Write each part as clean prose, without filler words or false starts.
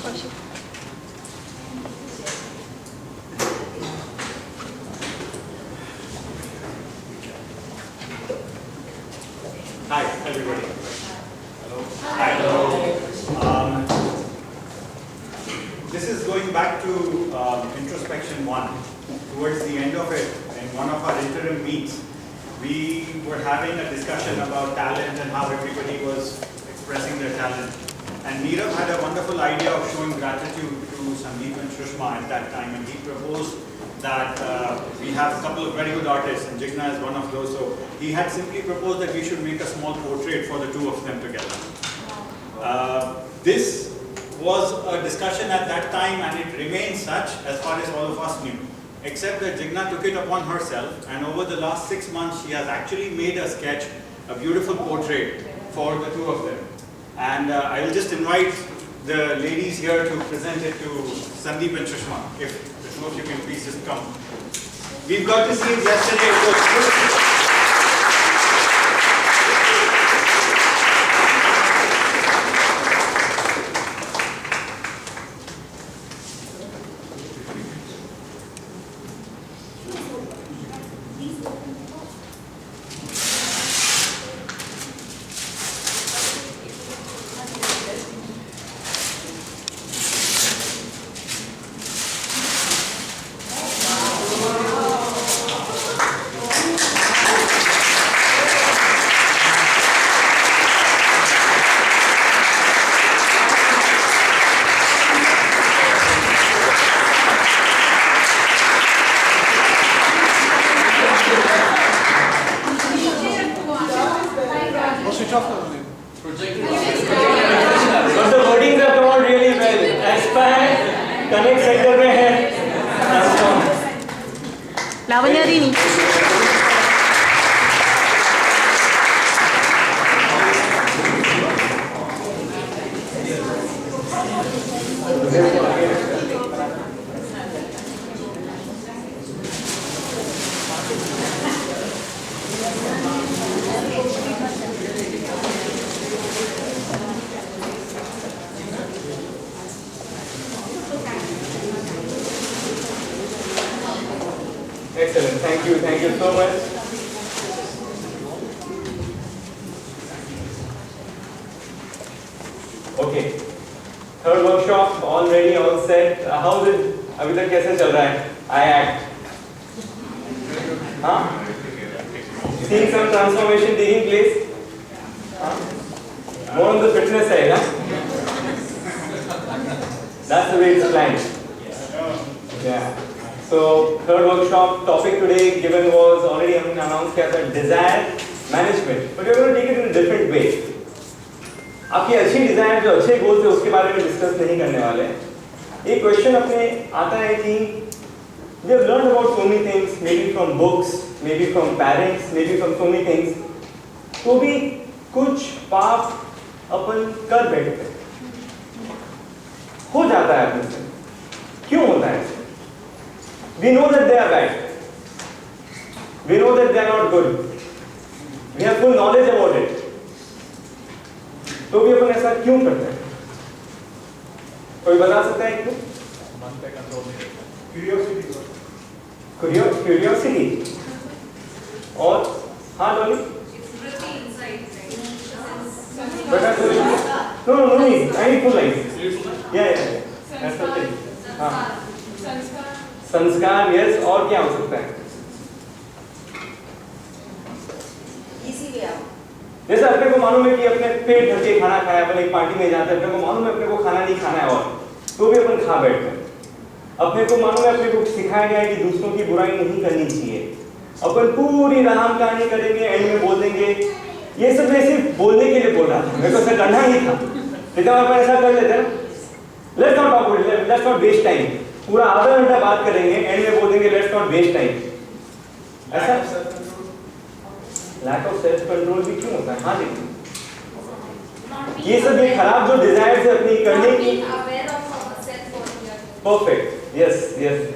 Hi, everybody. Hello. Hi. Hello. This is going back to introspection 1. Towards the end of it, in one of our interim meets, we were having a discussion about talent and how everybody was expressing their talent. And Nirav had a wonderful idea of showing gratitude to Sandeep and Shushma at that time, and he proposed that we have a couple of very good artists, and Jigna is one of those. So he had simply proposed that we should make a small portrait for the two of them together. This was a discussion at that time, and it remains such as far as all of us knew. Except that Jigna took it upon herself, and over the last 6 months, she has actually made a sketch, a beautiful portrait for the two of them. And I will just invite the ladies here to present it to Sandeep and Shushma. If the two of you can please just come. We've got to see it yesterday. It was beautiful. Excellent. Thank you so much. Okay. Third workshop, all ready, all set. How is it? अभी तक कैसे चल रहा है? I act. हाँ? Seeing some transformation taking place? हाँ? More on the fitness side, huh? That's the way it's planned. Yeah. So third workshop topic today given was already announced as a desire management, but we're going to take it in a different way. आपकी अच्छी Dzire जो अच्छे goals है उसके बारे में discuss नहीं करने वाले हैं. एक क्वेश्चन अपने आता है कि we have learned about so many things, maybe from books, maybe from parents, maybe from so many things. तो भी कुछ पाप अपन कर बैठते हैं. हो जाता है अपने से. क्यों होता है? We know that they are bad. We know that they are not good. We have full knowledge about it. तो भी अपन ऐसा क्यों करते हैं? कोई बता सकता है क्यों? मन पे कंट्रोल नहीं रहता. Curiosity. और हाँ Dolly? No need. I need full life. Yeah. That's okay. हाँ. संस्कार, यस. और क्या हो सकता है? जैसे अपने को मालूम है कि अपने पेट भर के खाना खाया, अपन एक पार्टी में जाते हैं, अपने को मालूम है अपने को खाना नहीं खाना है और तो भी अपन खा बैठते हैं. अपने को मालूम है, अपने को सिखाया गया है कि दूसरों की बुराई नहीं करनी चाहिए. अपन पूरी राम कहानी करेंगे, एंड में बोल देंगे. ये सब मैं सिर्फ बोलने के लिए बोल रहा था, मेरे को ऐसा करना ही था. लेकिन अपन ऐसा कर लेते हैं. Let's not talk about it, let's not waste time. पूरा आधा घंटा बात करेंगे, एंड में बोल देंगे लेट्स नॉट वेस्ट टाइम. ऐसा लैक ऑफ सेल्फ कंट्रोल भी क्यों होता है? हाँ देखिए, ये सब ये खराब जो डिजायर्स है अपनी करने की. Perfect. Yes,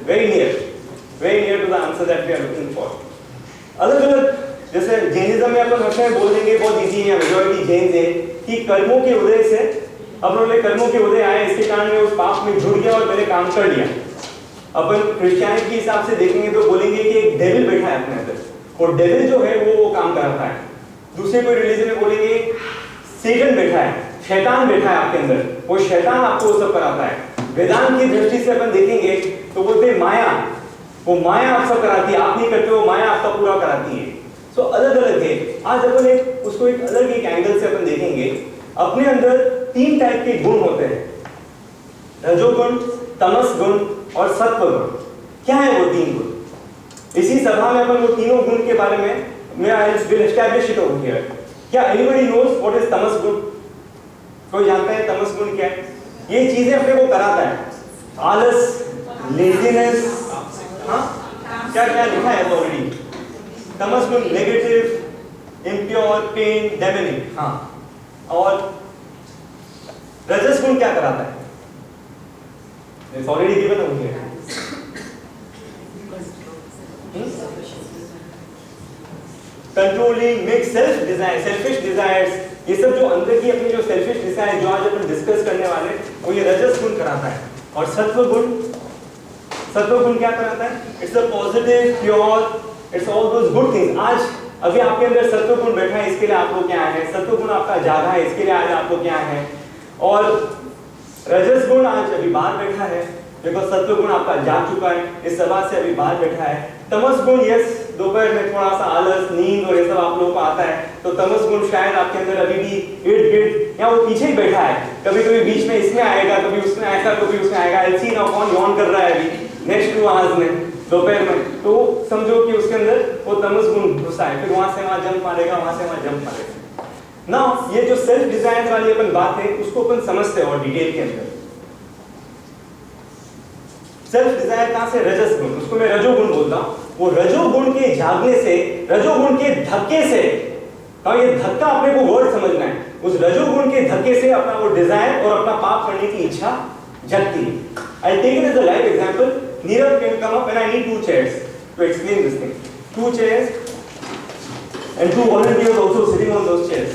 very near to the answer that we are looking for. अलग अलग जैसे जैनिज्म में अपन हमेशा बोल देंगे, बहुत इजी है, मेजॉरिटी जैन है, कि कर्मों के उदय से अपन बोले कर्मों के उदय आए, इसके कारण मैं उस पाप में जुड़ गया और मैंने काम कर लिया। अपन क्रिश्चियनिटी के हिसाब से देखेंगे तो बोलेंगे कि एक डेविल बैठा है अपने अंदर, और डेविल जो है वो काम कराता है। दूसरे कोई रिलीजन में बोलेंगे सेटन बैठा है, शैतान बैठा है आपके अंदर, वो शैतान आपको वो सब कराता है। वेदांत की दृष्टि से अपन देखेंगे तो बोलते हैं माया, वो माया आप सब कराती है, आप नहीं करते हो, माया आपका पूरा कराती है। सो अलग अलग है। आज अपन उसको एक अलग एक एंगल से अपन देखेंगे। अपने अंदर 3 टाइप के गुण होते हैं, रजोगुण, तमस गुण और सत्व गुण। क्या है वो 3 गुण? इसी सभा में अपन वो तीनों गुण के बारे में I will establish it over here. क्या anybody knows what is तमस गुण? कोई जानता है तमस गुण क्या है? ये चीजें अपने को कराता है, आलस, लेजीनेस, हाँ क्या क्या लिखा है ऑलरेडी। तमस गुण नेगेटिव, इम्प्योर, पेन, डेमनिक, हाँ। और रजस गुण क्या कराता है? It's already given over here. Controlling, mix, self desire, selfish desires, ये सब जो अंदर की अपनी जो सेल्फिश डिजायर जो आज अपन डिस्कस करने वाले हैं वो ये रजस गुण कराता है। और सत्व गुण क्या कराता है? It's a positive, pure, it's all those good things. आज अभी आपके अंदर सत्व गुण बैठा है, इसके लिए आप लोग क्या है, सत्व गुण आपका जागा है, इसके लिए आज आप लोग क्या है। और रजस गुण आज अभी बाहर बैठा है, देखो सत्व गुण आपका जाग चुका है, इस सभा से अभी बाहर बैठा है। तमस गुण यस, दोपहर में थोड़ा सा आलस, नींद और ये सब आप लोगों को आता है, तो तमस गुण शायद आपके अंदर अभी भी इर्द गिर्द या वो पीछे ही बैठा है, कभी कभी बीच में इसमें आएगा, कभी उसमें आएगा, कभी उसमें आएगा। एलसी ना कौन यौन कर रहा है अभी नेक्स्ट 2 आवर्स में दोपहर में, तो समझो कि उसके अंदर वो तमस गुण घुसा है, फिर वहां से वहां जंप मारेगा, वहां से वहां जंप मारेगा ना। ये जो सेल्फ डिजायर वाली अपन बात है उसको अपन समझते हैं और डिटेल के अंदर। सेल्फ डिजायर कहां से? रजस गुण, उसको मैं रजोगुण बोलता हूं। वो रजोगुण के जागने से, रजोगुण के धक्के से, और ये धक्का अपने को वर्ड समझना है, उस रजोगुण के धक्के से अपना वो डिजायर और अपना पाप करने की इच्छा जगती है। I take it as a live example. Nirav can come up and I need 2 chairs to explain this thing. 2 chairs and 2 volunteers also sitting on those chairs.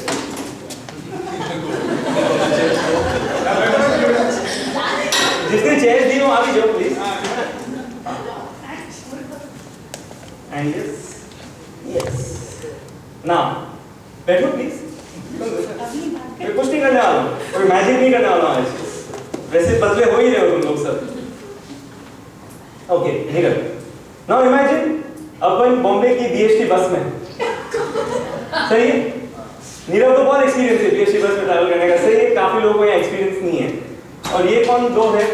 जिसने चेयर दी वो आगे जाओ प्लीज। एंड यस नाउ बैठो please. मैं कुछ नहीं करने वाला हूँ, कोई मैजिक नहीं करने वाला हूँ आज, वैसे पतले हो ही रहे हो तुम लोग सब। ओके नीरव, नाउ इमेजिन अपन बॉम्बे की बीएसटी बस में, सही है? नीरव को बहुत एक्सपीरियंस है बीएसटी बस में ट्रैवल करने का, सही है? काफी लोगों को यहाँ एक्सपीरियंस नहीं है। और ये कौन 2 है?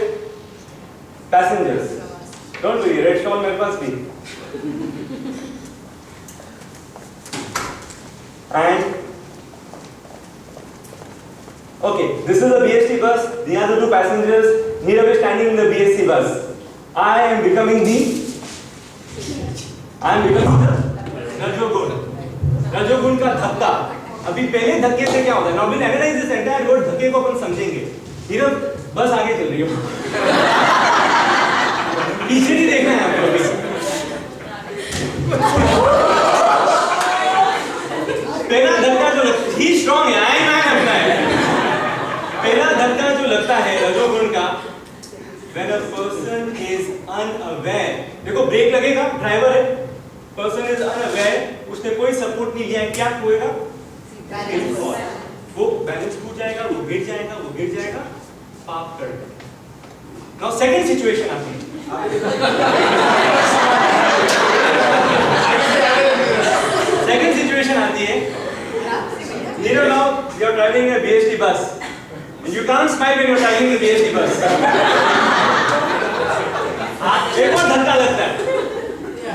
Passengers. Don't worry, red shawl मेरे पास भी। And okay, this is the BST bus, these are the 2 passengers, Nirav is standing in the BST bus. I am becoming the रजोगुण का धक्का। अभी पहले धक्के से क्या होता है? Now we'll analyze this entire word, धक्के को अपन समझेंगे। नीरव बस आगे चल रही हो, पीछे नहीं देखना है आपको अभी। पहला धक्का जो ही स्ट्रांग है, आई मैन अपना है। पहला धक्का जो लगता है रजोगुण का, when a person is unaware, देखो ब्रेक लगेगा, ड्राइवर है, person is unaware, उसने कोई सपोर्ट नहीं लिया है, क्या होएगा? वो बैलेंस टूट जाएगा, वो गिर जाएगा, पाप कर देगा। Now second situation आती है। Second situation आती है। Nirav, now you are driving a BST bus, and you can't smile when you are driving the BST bus. एक और धक्का लगता है।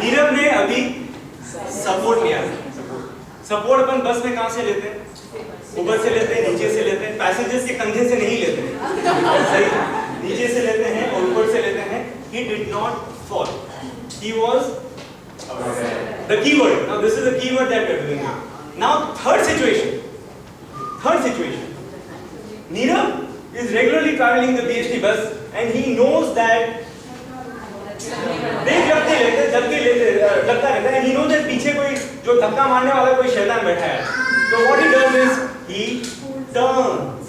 नीरव ने अभी सपोर्ट लिया। सपोर्ट अपन बस में कहां से लेते हैं? ऊपर से लेते हैं, नीचे से लेते हैं, पैसेंजर्स के कंधे से नहीं लेते हैं, सही? नीचे से लेते हैं और ऊपर से लेते हैं। He did not fall. He was the keyword. Now this is the keyword that we are doing. Now third situation. Nirav is regularly traveling the BST bus and he knows that brake लगता रहता है, and he knows that पीछे कोई जो धक्का मारने वाला कोई शैतान बैठा है। So what he does is he turns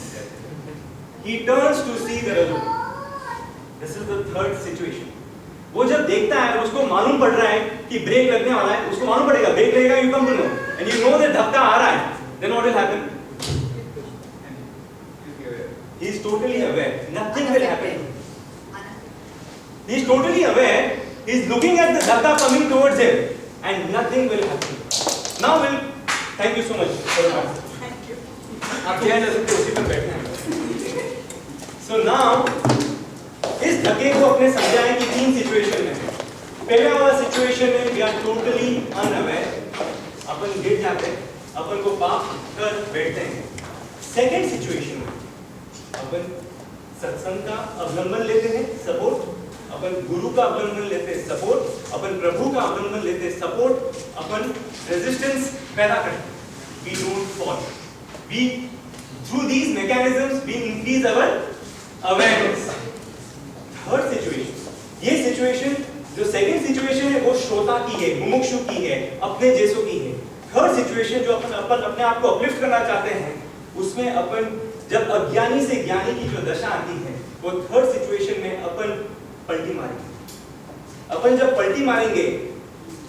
he turns to see the Rajogun. This is the third situation. वो जब देखता है, उसको मालूम पड़ रहा है कि ब्रेक लगने वाला है, उसको मालूम पड़ेगा ब्रेक लगेगा, you come to know, and you know that धक्का आ रहा है, then what will happen? He is totally aware, nothing will happen. He is totally aware, he is looking at the dhakka coming towards him, and nothing will happen. Now we'll, thank you so much for the answer. Thank you. आप क्या कर सकते हो, उसी पर बैठना है. So now इस धक्के को अपने समझा है कि तीन सिचुएशन में है. पहला वाला सिचुएशन में वी आर टोटली अनअवेयर, अपन गिर जाते हैं, अपन को पाप कर बैठते हैं. सेकंड सिचुएशन में अपन सत्संग का अवलंबन लेते हैं, सपोर्ट, अपन गुरु का अवलंबन लेते हैं, सपोर्ट, अपन प्रभु का अवलंबन लेते हैं, सपोर्ट, अपन रेजिस्टेंस पैदा करते हैं. We don't fall. We through these mechanisms we increase our awareness. Third situation, ये सिचुएशन जो सेकंड सिचुएशन है वो श्रोता की है, मुमुक्षु की है, अपने जैसों की है. थर्ड सिचुएशन जो अपन अपने आप को अपलिफ्ट करना चाहते हैं, उसमें अपन जब अज्ञानी से ज्ञानी की जो दशा आती है, वो थर्ड सिचुएशन में अपन पलटी मारेंगे. अपन जब पलटी मारेंगे,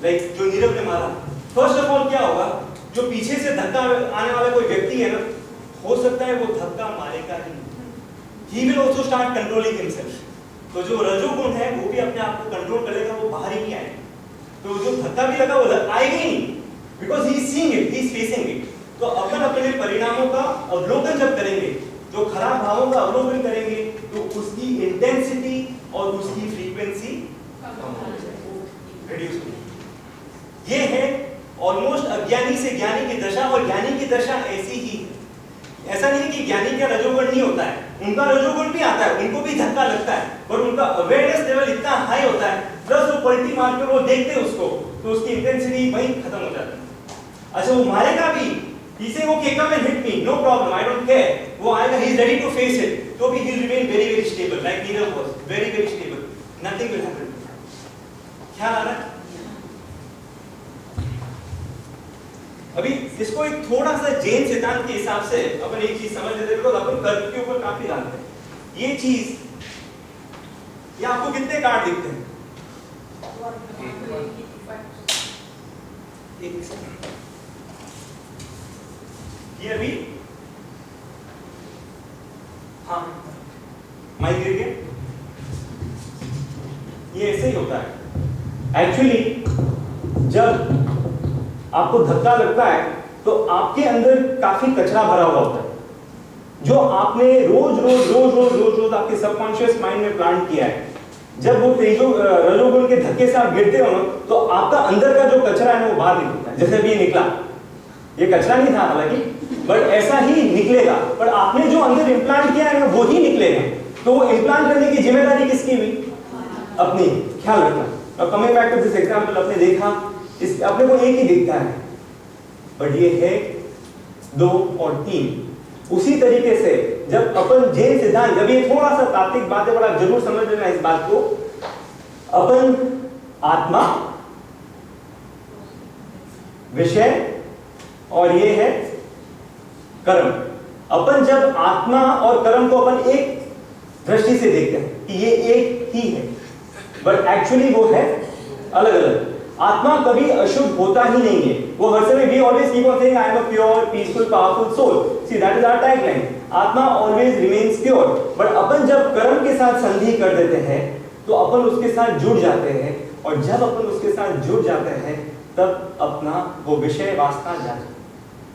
लाइक जो नीरव ने मारा, फर्स्ट ऑफ ऑल क्या होगा, जो पीछे से धक्का आने वाला कोई व्यक्ति है ना, हो सकता है वो धक्का मारेगा ही. He will also start controlling himself. तो जो रजोगुण है वो भी अपने आप को कंट्रोल करेगा, वो बाहर ही नहीं आएगा. तो जो धक्का भी लगा वो आएगा ही नहीं, because he is seeing it, he is facing it. तो अपन अपने परिणामों का अवलोकन जब करेंगे, जो खराब भावों का अवलोकन करेंगे, तो उसकी इंटेंसिटी और उसकी फ्रीक्वेंसी रिड्यूस होगी. ये है ऑलमोस्ट अज्ञानी से ज्ञानी की दशा, और ज्ञानी की दशा ऐसी ही है. ऐसा नहीं कि ज्ञानी का रजोगुण नहीं होता है, उनका रजोगुण भी आता है, उनको भी धक्का लगता है, पर उनका अवेयरनेस लेवल इतना हाई होता है, प्लस वो पलटी मार के वो देखते हैं उसको, तो उसकी इंटेंसिटी वहीं खत्म हो जाती है. अच्छा वो मारेगा भी, he say okay come and hit me, no problem, I don't care. वो आएगा, he is ready to face it, तो भी he will remain very very stable, like Neerav was, very very stable, nothing will happen. ख्याल आ रहा है? अभी इसको एक थोड़ा सा जैन सिद्धांत के हिसाब से अपन एक चीज समझ लेते हैं, बिकॉज़ अपन कर्म के ऊपर काफी जानते हैं. ये चीज, ये आपको कितने कार्ड दिखते हैं? एक सेकंड, ये अभी, हाँ माइक गिर गया. ये ऐसे ही होता है एक्चुअली. जब आपको धक्का लगता है तो आपके अंदर काफी कचरा भरा हुआ होता है, जो आपने रोज रोज रोज रोज रोज रोज आपके सबकॉन्शियस माइंड में प्लांट किया है. जब वो रजोगुण के धक्के से आप गिरते हो ना, तो आपका अंदर का जो कचरा है वो बाहर निकलता है. जैसे अभी ये निकला, ये कचरा नहीं था हालांकि, बट ऐसा ही निकलेगा. पर आपने जो अंदर इम्प्लांट किया है ना, वो ही निकलेगा. तो वो इम्प्लांट करने की जिम्मेदारी किसकी हुई? अपनी. ख्याल रखना. अब coming back to this example, आपने देखा इस अपने को एक ही दिखता है, बट ये है 2 और 3. उसी तरीके से जब अपन जैन सिद्धांत, जब ये थोड़ा सा तात्विक बात है, बड़ा जरूर समझ लेना इस बात को. अपन आत्मा, विषय, और ये है कर्म. अपन जब आत्मा और कर्म को अपन एक दृष्टि से देखते हैं कि ये एक ही है, बट एक्चुअली वो है अलग अलग. आत्मा कभी अशुद्ध होता ही नहीं है. वो हर समय we always keep on saying I am a pure, peaceful, powerful soul. See that is our tagline. आत्मा always remains pure. But अपन जब कर्म के साथ संधि कर देते हैं, तो अपन उसके साथ जुड़ जाते हैं, और जब अपन उसके साथ जुड़ जाते हैं, तब अपना वो विषय वासना जाता है.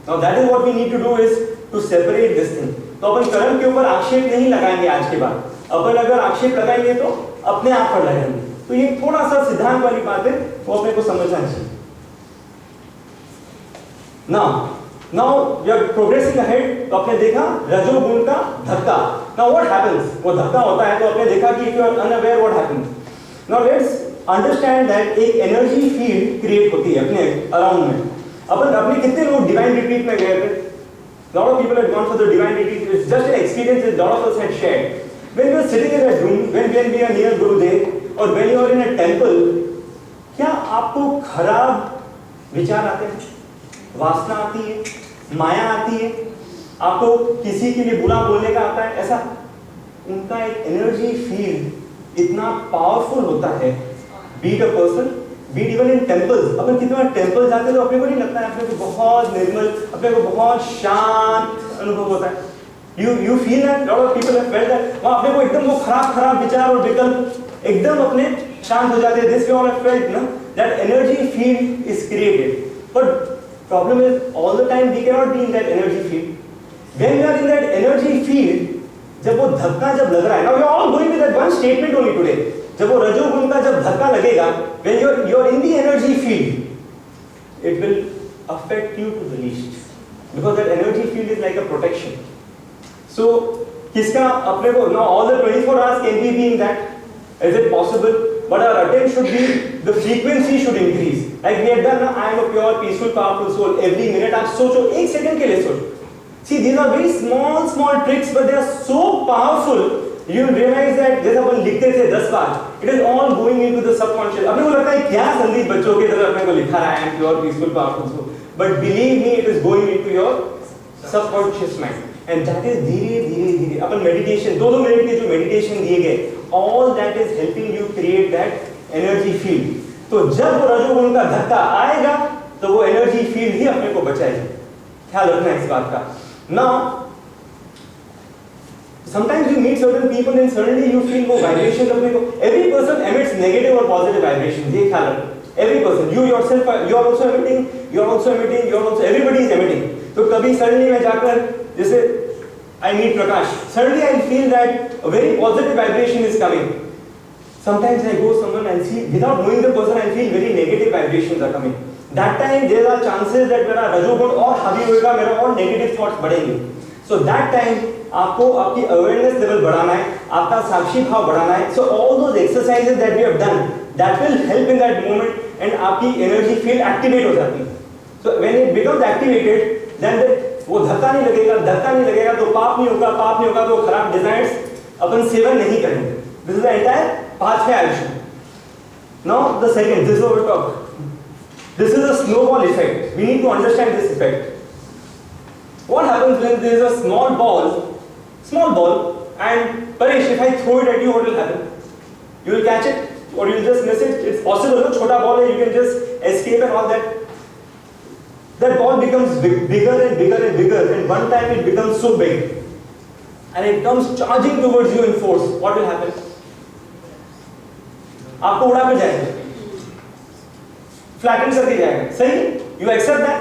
Now that is what we need to do is to separate this thing. तो अपन कर्म के ऊपर आक्षेप नहीं लगाएंगे आज के बाद. अपन अगर आक्षेप लगाएंगे तो अपने आप पर लगाएंगे. तो ये थोड़ा सा सिद्धांत वाली बात है, वो अपने को समझना चाहिए. Now we are progressing ahead. तो आपने देखा रजोगुण का धक्का. Now what happens? वो धक्का होता है, तो आपने देखा कि if you are unaware what happens. Now let's understand that एक एनर्जी फील्ड क्रिएट होती है अपने अराउंड में. अपन अपने कितने लोग डिवाइन रिट्रीट में गए थे? lot of people had gone for the divine retreat. It's just an experience that lot of us had shared. When we are sitting in that room, when we are near Gurudev, or when you are in a temple, क्या आपको खराब विचार आते हैं? वासना आती है, माया आती है, आपको किसी के लिए बुरा बोलने का आता है? ऐसा उनका एक एनर्जी फील्ड इतना पावरफुल होता है, be it a person, be it even in temples. अपन कितना टेम्पल जाते हैं तो अपने को नहीं लगता है, अपने को बहुत निर्मल, अपने को बहुत शांत अनुभव होता है। You feel that lot of people have felt that वहाँ अपने को एकदम वो खराब विचार और विकल्प एकदम अपने शांत हो जाते हैं। This we all have felt ना, that energy field is created. But problem is all the time we cannot be in that energy field. When we are in that energy field, जब वो धक्का जब लग रहा है ना, we are all going with that one statement only today. जब वो रजोगुण का जब धक्का लगेगा, when you are in the energy field, it will affect you to the least, because that energy field is like a protection. So किसका अपने को now all the 24 hours can we be in that? Is it possible? But our attempt should be, the frequency should increase. Like we have done ना, I am a pure, peaceful, powerful soul. Every minute आप सोचो, एक second के लिए सोचो. See, these are very small tricks, but they are so powerful. You realize that जैसे अपन लिखते थे 10 बार, it is all going into the subconscious. अपने को लगता है क्या संदीप बच्चों के तरह अपने को लिखा रहा है, I am pure, peaceful, powerful soul. But believe me, it is going into your subconscious mind. And that is धीरे अपन meditation 2-2 मिनट के जो meditation दिए गए, all that is helping you create that energy field. तो जब वो रजोगुण का धक्का आएगा तो वो energy field ही अपने को बचाएगी। ख्याल रखना इस बात का। Now, sometimes you meet certain people and suddenly you feel वो vibration अपने को, every person emits negative or positive vibrations, ये ख्याल रखना। Every person, you yourself, you are also emitting, everybody is emitting. तो कभी suddenly मैं जाकर जैसे I meet Prakash, suddenly I feel that a very positive vibration is coming. Sometimes I go someone and see, without knowing the person, I feel very negative vibrations are coming. That time there are chances that मेरा रजोगुण और हावी होगा, मेरा और negative thoughts बढ़ेंगे. So that time आपको आपकी awareness level बढ़ाना है, आपका साक्षी भाव बढ़ाना है. So all those exercises that we have done, that will help in that moment, and आपकी energy field activate हो जाती है. So when it becomes activated, then वो धक्का नहीं लगेगा तो पाप नहीं होगा तो खराब डिजायर्स अपन सेवन नहीं करेंगे. This is the entire pathway action. Now the second, this is what we talk. This is a snowball effect. We need to understand this effect. What happens when there is a small ball, and Paresh, if I throw it at you, what will happen? You will catch it, or you will just miss it. It's possible, no? Chota ball, you can just escape and all that. That ball becomes bigger and bigger, and one time it becomes so big, and it comes charging towards you in force. What will happen? आपको उड़ा कर जाएगा, flatten करके जाएगा. सही? You accept that?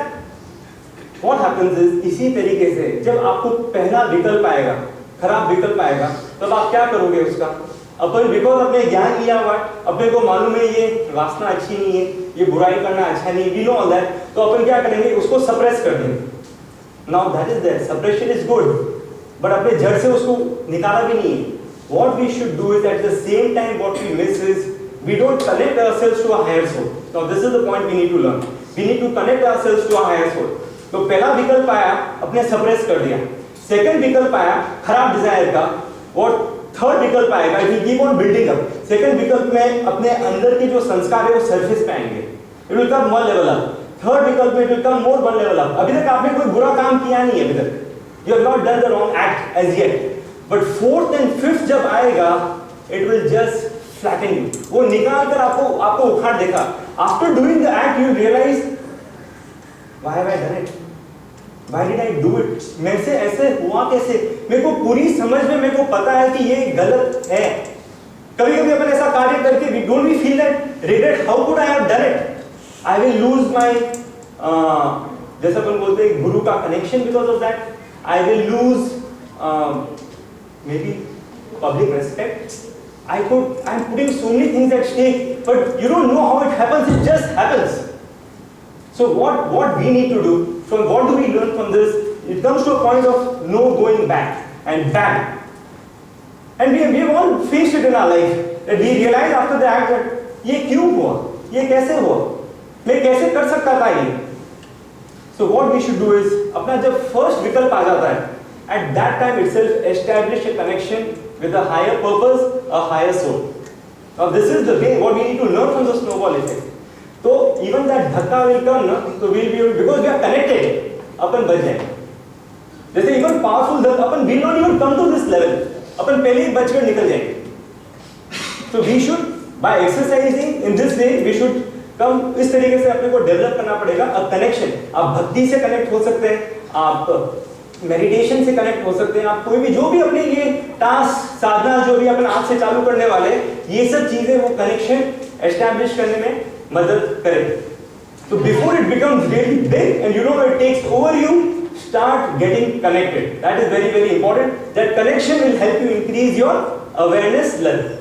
What happens is, इसी तरीके से जब आपको पहला विकल्प आएगा, खराब विकल्प आएगा, तब आप क्या करोगे उसका? अपन बिकॉज अपने ज्ञान लिया हुआ, अपने को मालूम है ये वासना अच्छी नहीं है, ये बुराई करना अच्छा नहीं, वी नो ऑल दैट, तो अपन क्या करेंगे? उसको सप्रेस कर देंगे. Now that is that, suppression is good, but अपने जड़ से उसको निकाला भी नहीं है. What we should do is at the same time what we miss is we don't connect ourselves to a higher soul. Now this is the point we need to learn. We need to connect ourselves to a higher soul. तो पहला विकल्प आया, अपने suppress कर दिया. Second विकल्प आया खराब डिजायर का, और थर्ड विकल्प आएगा, it will keep on building up. Second विकल्प में अपने अंदर के जो संस्कार है वो सरफेस पे आएंगे, it will come 1 level up. Third विकल्प में it will come more 1 level up. अभी तक आपने कोई बुरा काम किया नहीं है, अभी तक you have not done the wrong act as yet, but fourth and fifth जब आएगा it will just flatten you. वो निकाल कर आपको उखाड़ देगा. After doing the act you realise, why have I done it, why did I do it, मेरे से ऐसे हुआ कैसे? मेरे को पूरी समझ में मेरे को पता है कि ये गलत है. कभी कभी अपन ऐसा कार्य करके we don't we feel that regret, how could I have done it, I will lose my, जैसे अपन बोलते हैं गुरु का connection because of that, I will lose maybe public respect. I'm putting so many things at stake, but you don't know how it happens, it just happens. So what we need to do, from what do we learn from this? It comes to a point of no going back, and bam. And we have all faced it in our life, that we realize after the act that ये क्यों हुआ, ये कैसे हुआ, मैं कैसे कर सकता था ये. So what we should do is, अपना जब first विकल्प आ जाता है, at that time itself establish a connection with a higher purpose, a higher soul. Now this is the way what we need to learn from the snowball effect. So even that dhakka will come, na, so we'll be able, because we are connected, अपन बच जाएंगे. जैसे even powerful, upon will not even come to this level. अपन पहले ही बचकर निकल जाएंगे। तो we should by exercising in this way we should come, इस तरीके से अपने को डेवलप करना पड़ेगा अ कनेक्शन। आप भक्ति से कनेक्ट हो सकते हैं, आप मेडिटेशन से कनेक्ट हो सकते हैं, आप कोई भी जो भी अपने ये टास्क साधना जो भी अपन आज से चालू करने वाले ये सब चीजें वो कनेक्शन एस्टैब्लिश करने में मदद करेंगे। तो before it becomes really big and you know it takes over you, start getting connected. That is very, very important. That connection will help you increase your awareness level.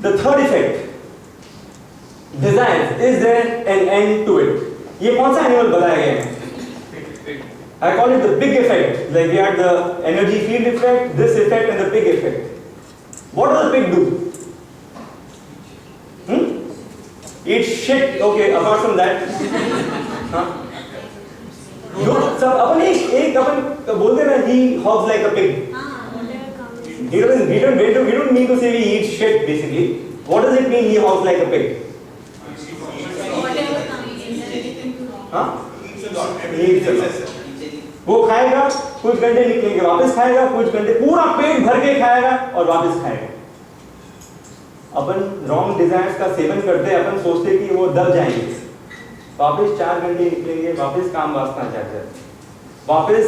The third effect, desire. Is there an end to it? ये कौन सा animal बताया गया है? I call it the big effect. Like we had the energy field effect, this effect, and the big effect. What does the pig do? Eat shit. Okay. Apart from that, huh? सब अपन एक अपन बोलते हैं ना he hogs like a pig. We don't mean to say we eat shit basically. What does it mean he hogs like a pig? हाँ? वो खाएगा, कुछ घंटे निकलेंगे, वापस खाएगा, कुछ घंटे पूरा पेट भर के खाएगा और वापस खाएगा। अपन रॉन्ग डिजायर्स का सेवन करते हैं, अपन सोचते हैं कि वो दब जाएंगे, वापस 4 घंटे निकलेंगे, वापस काम वासना जाग जाती, वापस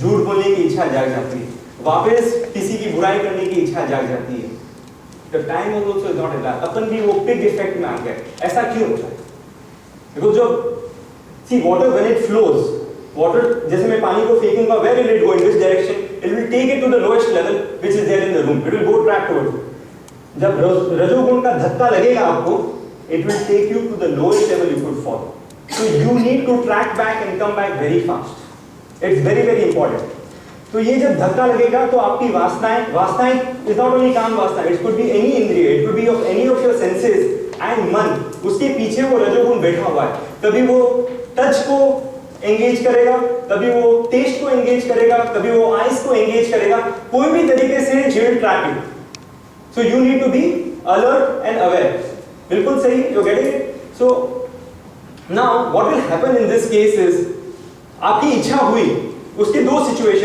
झूठ बोलने की इच्छा जाग जाती है, वापस किसी की बुराई करने की इच्छा जाग जाती है। The time was also not enough. अपन भी वो पिग इफेक्ट में आ गए। ऐसा क्यों होता है? देखो जब see water when it flows, water जैसे मैं पानी को फेंकूंगा, where will it go, in which direction? It will take it to the lowest level which is there in the room. It will go track towards it. जब रजोगुण का धक्का लगेगा आपको, it will take you to the lowest level you could fall. So you need to track back and come back very fast. It's very, very important. तो ये जब धक्का लगेगा तो आपकी वासनाएं is not only काम वासना, it could be any इंद्रिय, it could be of any of your senses and मन, उसके पीछे वो रजोगुण बैठा हुआ है। कभी वो टच को एंगेज करेगा, कभी वो टेस्ट को एंगेज करेगा, कभी वो आइज को एंगेज करेगा, कोई भी तरीके से he will track you. So you need to be alert and aware. बिल्कुल सही, you're getting it? So now what will happen in this case is आपकी इच्छा हुई, उसके दो सिचुएशन